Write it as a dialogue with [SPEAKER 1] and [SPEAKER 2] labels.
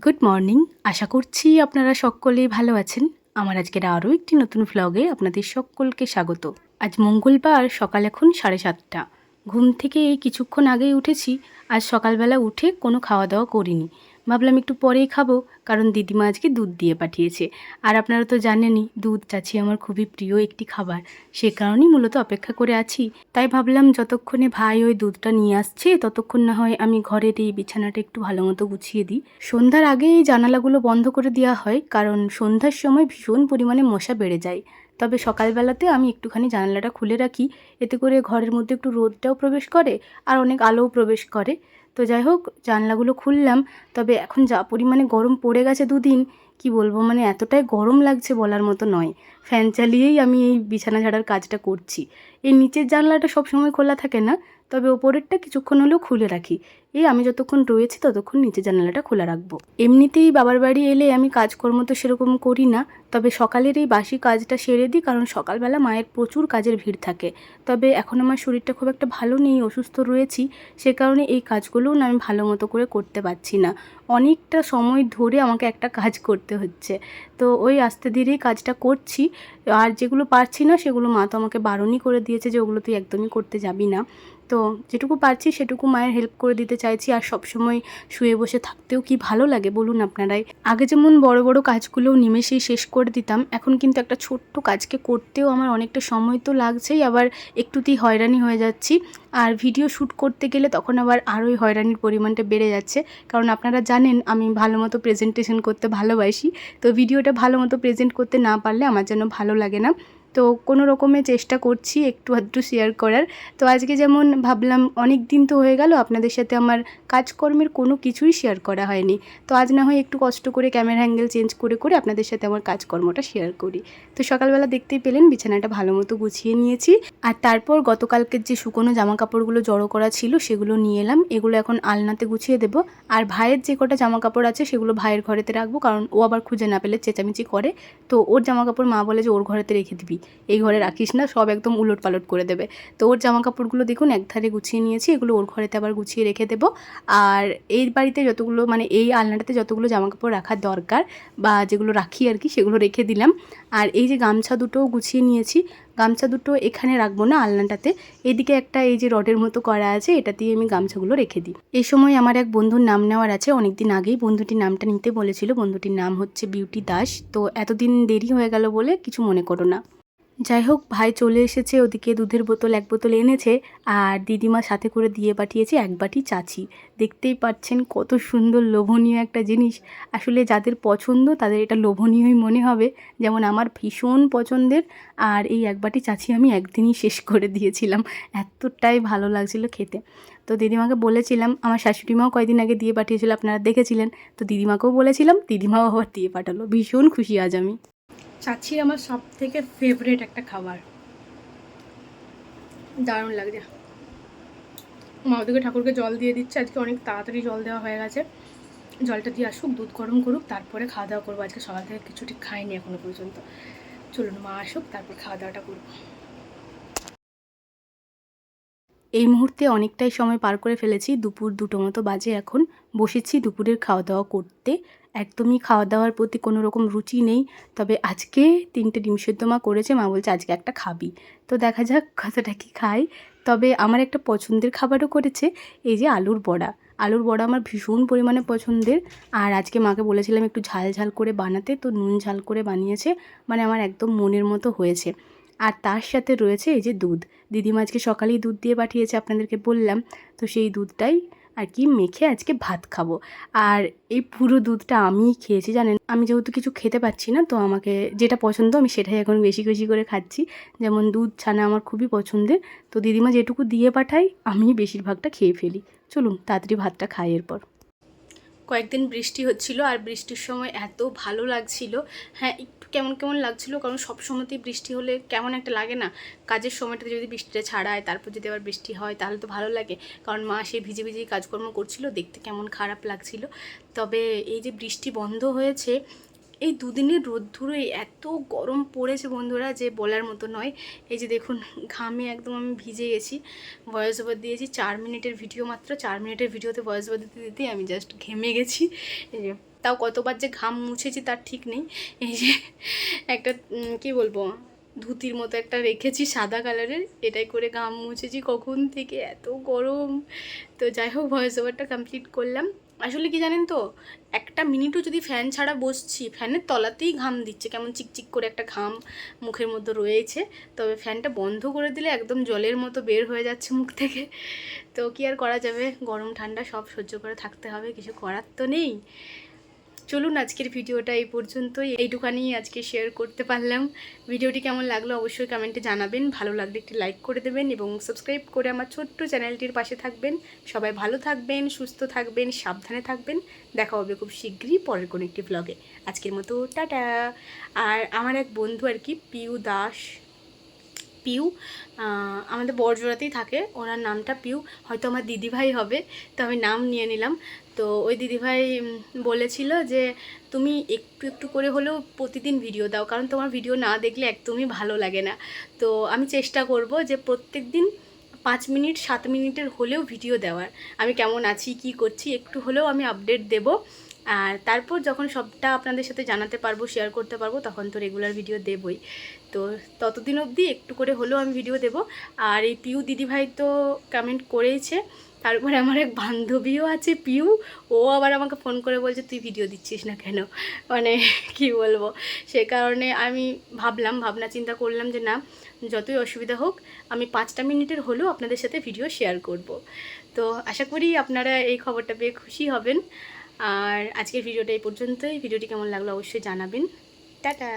[SPEAKER 1] Good morning. আশা করছি আপনারা সকলেই ভালো আছেন। আমার আজকের আরও একটি নতুন ভ্লগে আপনাদের সকলকে স্বাগত। আজ মঙ্গলবার, সকাল এখন 7:30। ঘুম থেকে এই কিছুক্ষণ আগেই উঠেছি। আজ সকালবেলা উঠে কোনো খাওয়া দাওয়া করিনি, ভাবলাম একটু পরেই খাবো, কারণ দিদিমা আজকে দুধ দিয়ে পাঠিয়েছে। আর আপনারা তো জানেনই দুধ চাচি আমার খুবই প্রিয় একটি খাবার, সে কারণেই মূলত অপেক্ষা করে আছি। তাই ভাবলাম যতক্ষণে ভাই ওই দুধটা নিয়ে আসছে ততক্ষণ না হয় আমি ঘরের এই বিছানাটা একটু ভালো মতো গুছিয়ে দিই। সন্ধ্যার আগে এই জানালাগুলো বন্ধ করে দেওয়া হয়, কারণ সন্ধ্যার সময় ভীষণ পরিমাণে মশা বেড়ে যায়। তবে সকালবেলাতে আমি একটুখানি জানালাটা খুলে রাখি, এতে করে ঘরের মধ্যে একটু রোদটাও প্রবেশ করে আর অনেক আলোও প্রবেশ করে। তো যাই হোক, জানলাগুলো খুললাম। তবে এখন যা পরিমাণে গরম পড়ে গেছে দুদিন, কি বলবো, মানে এতটাই গরম লাগছে বলার মতো নয়। ফ্যান চালিয়েই আমি এই বিছানা ঝাড়ার কাজটা করছি। এই নিচের জানলাটা সবসময় খোলা থাকে না, তবে ওপরেরটা কিছুক্ষণ হলেও খুলে রাখি। এই আমি যতক্ষণ রয়েছি ততক্ষণ নিচের জানালাটা খোলা রাখবো। এমনিতেই বাবার বাড়ি এলে আমি কাজকর্ম তো সেরকম করি না, তবে সকালের এই বাসি কাজটা সেরে দিই, কারণ সকালবেলা মায়ের প্রচুর কাজের ভিড় থাকে। তবে এখন আমার শরীরটা খুব একটা ভালো নেই, অসুস্থ রয়েছি, সে কারণে এই কাজগুলোও না আমি ভালো মতো করে করতে পারছি না। অনেকটা সময় ধরে আমাকে একটা কাজ করতে হচ্ছে, তো ওই আস্তে ধীরেই কাজটা করছি। আর যেগুলো পারছি না সেগুলো মা তো আমাকে বারণই করে দিয়েছে যে ওগুলো তুই একদমই করতে যাবি না। তো যেটুকু পারছি সেটুকু মায়ের হেল্প করে দিতে চাইছি। আর সবসময় শুয়ে বসে থাকতেও কি ভালো লাগে বলুন আপনারাই। আগে যেমন বড় বড় কাজগুলোও নিমেষেই শেষ করে দিতাম, এখন কিন্তু একটা ছোট্ট কাজকে করতেও আমার অনেকটা সময় তো লাগছেই, আবার একটুতেই হয়রানি হয়ে যাচ্ছি। আর ভিডিও শ্যুট করতে গেলে তখন আবার আরোই হয়রানির পরিমাণটা বেড়ে যাচ্ছে, কারণ আপনারা জানেন আমি ভালো মতো প্রেজেন্টেশন করতে ভালোবাসি। তো ভিডিওটা ভালো মতো প্রেজেন্ট করতে না পারলে আমার যেন ভালো লাগে না। তো কোনো রকমে চেষ্টা করছি একটু আধটু শেয়ার করার। তো আজকে যেমন ভাবলাম অনেক দিন তো হয়ে গেল আপনাদের সাথে আমার কাজকর্মের কোনো কিছুই শেয়ার করা হয়নি, তো আজ না হয় একটু কষ্ট করে ক্যামেরা অ্যাঙ্গেল চেঞ্জ করে করে আপনাদের সাথে আমার কাজকর্মটা শেয়ার করি। তো সকালবেলা দেখতেই পেলেন বিছানাটা ভালো মতো গুছিয়ে নিয়েছি। আর তারপর গতকালকের যে শুকনো জামা কাপড়গুলো জড়ো করা ছিল সেগুলো নিয়ে এলাম, এগুলো এখন আলনাতে গুছিয়ে দেবো। আর ভাইয়ের যে কটা জামা কাপড় আছে সেগুলো ভাইয়ের ঘরেতে রাখবো, কারণ ও আবার খুঁজে না পেলে চেঁচামেচি করে। তো ওর জামা কাপড় মা বলে যে ওর ঘরেতে রেখে দিবি, এই ঘরে রাখিস না, সব একদম উলট পালট করে দেবে। তো ওর জামা কাপড়গুলো দেখুন একধারে গুছিয়ে নিয়েছি, এগুলো ওর ঘরেতে আবার গুছিয়ে রেখে দেবো। আর এই বাড়িতে যতগুলো মানে এই আলনাটাতে যতগুলো জামা কাপড় রাখার দরকার বা যেগুলো রাখি আর কি, সেগুলো রেখে দিলাম। আর এই যে গামছা দুটোও গুছিয়ে নিয়েছি, গামছা দুটো এখানে রাখবো না আলনাটাতে, এদিকে একটা এই যে রডের মতো করা আছে, এটা দিয়ে আমি গামছাগুলো রেখে দিই। এই সময় আমার এক বন্ধুর নাম নেওয়ার আছে, অনেকদিন আগেই বন্ধুটির নামটা নিতে বলেছিল। বন্ধুটির নাম হচ্ছে বিউটি দাস। তো এতদিন দেরি হয়ে গেল বলে কিছু মনে করো না। যাই হোক, ভাই চলে এসেছে, ওদিকে দুধের বোতল 1 বোতল এনেছে, আর দিদিমা সাথে করে দিয়ে পাঠিয়েছে 1 বাটি চাচি। দেখতেই পাচ্ছেন কত সুন্দর লোভনীয় একটা জিনিস। আসলে যাদের পছন্দ তাদের এটা লোভনীয়ই মনে হবে, যেমন আমার ভীষণ পছন্দের। আর এই 1 বাটি চাচি আমি একদিনই শেষ করে দিয়েছিলাম, এতটাই ভালো লাগছিল খেতে। তো দিদিমাকে বলেছিলাম, আমার শাশুড়িমাও কয়েকদিন আগে দিয়ে পাঠিয়েছিল, আপনারা দেখেছিলেন। তো দিদিমাকেও বলেছিলাম, দিদিমাও আবার দিয়ে পাঠালো। ভীষণ খুশি আজ আমি। চাচি আমার সব থেকে ফেভারিট একটা খাবার, দারুণ লাগছে। মা ওদিকে ঠাকুরকে জল দিয়ে দিচ্ছে, আজকে অনেক তাড়াতাড়ি জল দেওয়া হয়ে গেছে। জলটা দিয়ে আসুক, দুধ গরম করুক, তারপরে খাওয়া দাওয়া করবো। আজকে সকাল থেকে কিছু ঠিক খাইনি এখনো পর্যন্ত। চলুন মা আসুক, তারপর খাওয়া দাওয়াটা করবো। এই মুহূর্তে অনেকটাই সময় পার করে ফেলেছি, দুপুর 2টো মতো বাজে এখন। বসেছি দুপুরের খাওয়া দাওয়া করতে। একদমই খাওয়া দাওয়ার প্রতি কোনো রকম রুচি নেই, তবে আজকে 3টে ডিম সেদ্ধ মা করেছে, মা বলছে আজকে একটা খাবি। তো দেখা যাক কতটা কি খাই। তবে আমার একটা পছন্দের খাবারও করেছে, এই যে আলুর বড়া। আলুর বড়া আমার ভীষণ পরিমাণে পছন্দের। আর আজকে মাকে বলেছিলাম একটু ঝাল ঝাল করে বানাতে, তো নুন ঝাল করে বানিয়েছে, মানে আমার একদম মনের মতো হয়েছে। আর তার সাথে রয়েছে এই যে দুধ। দিদিমা আজকে সকালেই দুধ দিয়ে পাঠিয়েছে, আপনাদেরকে বললাম। তো সেই দুধটাই আর কি মেখে আজকে ভাত খাবো। আর এই পুরো দুধটা আমিই খেয়েছি জানেন। আমি যেহেতু কিছু খেতে পাচ্ছি না, তো আমাকে যেটা পছন্দ আমি সেটাই এখন বেশি বেশি করে খাচ্ছি। যেমন দুধ ছানা আমার খুবই পছন্দের, তো দিদিমা যেটুকু দিয়ে পাঠায় আমি বেশিরভাগটা খেয়ে ফেলি। চলুন তাড়াতাড়ি ভাতটা খাই এরপর। কয়েকদিন বৃষ্টি হচ্ছিল, আর বৃষ্টির সময় এত ভালো লাগছিল। হ্যাঁ, একটু কেমন কেমন লাগছিল, কারণ সব সময়তেই বৃষ্টি হলে কেমন একটা লাগে না। কাজের সময়টাতে যদি বৃষ্টিটা ছাড়ায়, তারপর যদি আবার বৃষ্টি হয় তাহলে তো ভালো লাগে। কারণ মা সেই ভিজে ভিজেই কাজকর্ম করছিল, দেখতে কেমন খারাপ লাগছিল। তবে এই যে বৃষ্টি বন্ধ হয়েছে, এই দুদিনের রোদ্দুরে এত গরম পড়েছে বন্ধুরা যে বলার মতো নয়। এই যে দেখুন ঘামে একদম আমি ভিজে গেছি। ভয়েস ওভার দিয়েছি 4 মিনিটের ভিডিও, মাত্র 4 মিনিটের ভিডিওতে ভয়েস ওভার দিতে দিতে আমি জাস্ট ঘেমে গেছি। তাও কতবার যে ঘাম মুছেছি তার ঠিক নেই। এই যে একটা কি বলবো, ধুতির মতো একটা রেখেছি সাদা কালারের, এটাই করে ঘাম মুছেছি কখন থেকে, এত গরম। তো যাই হোক, ভয়েস ওভারটা কমপ্লিট করলাম। আসলে কি জানেন তো, একটা মিনিটও যদি ফ্যান ছাড়া বসছি, ফ্যানের তলাতেই ঘাম দিচ্ছে, কেমন চিকচিক করে একটা ঘাম মুখের মধ্যে রয়েছে। তবে ফ্যানটা বন্ধ করে দিলে একদম জলের মতো বের হয়ে যাচ্ছে মুখ থেকে। তো কি আর করা যাবে, গরম ঠান্ডা সব সহ্য করে থাকতে হবে, কিছু করার তো নেই। চলুন আজকের ভিডিওটা এই পর্যন্তই, এইটুখানি আজকে শেয়ার করতে পারলাম। ভিডিওটি কেমন লাগলো অবশ্যই কমেন্টে জানাবেন, ভালো লাগলে একটি লাইক করে দেবেন এবং সাবস্ক্রাইব করে আমার ছোট্ট চ্যানেলটির পাশে থাকবেন। সবাই ভালো থাকবেন, সুস্থ থাকবেন, সাবধানে থাকবেন। দেখা হবে খুব শীঘ্রই পরের কোনো একটি ব্লগে। আজকের মতো টাটা। আর আমার এক বন্ধু আর কি, পিউ দাস, পিউ আমাদের বড়জোড়াতেই থাকে, ওনার নামটা পিউ, হয়তো আমার দিদিভাই হবে, তো আমি নাম নিয়ে নিলাম। তো ওই দিদিভাই বলেছিল যে তুমি একটু একটু করে হলেও প্রতিদিন ভিডিও দাও, কারণ তোমার ভিডিও না দেখলে একদমই ভালো লাগে না। তো আমি চেষ্টা করব যে প্রত্যেক দিন 5 মিনিট 7 মিনিটের হলেও ভিডিও দেওয়ার। আমি কেমন আছি, কি করছি, একটু হলেও আমি আপডেট দেব। আর তারপর যখন সবটা আপনাদের সাথে জানাতে পারবো, শেয়ার করতে পারবো, তখন তো রেগুলার ভিডিও দেবই। তো ততদিন অবধি একটু করে হলেও আমি ভিডিও দেব। আর এই পিউ দিদিভাই তো কমেন্ট করেইছে, তারপরে আমার এক বান্ধবীও আছে পিউ, ও আবার আমাকে ফোন করে বলছে তুই ভিডিও দিচ্ছিস না কেন, মানে কি বলবো। সে কারণে আমি ভাবনা চিন্তা করলাম যে না, যতই অসুবিধা হোক আমি 5টা মিনিটের হলেও আপনাদের সাথে ভিডিও শেয়ার করব। তো আশা করি আপনারা এই খবরটা পেয়ে খুশি হবেন। আর আজকের ভিডিওটা এই পর্যন্তই। ভিডিওটি কেমন লাগলো অবশ্যই জানাবেন। টাটা।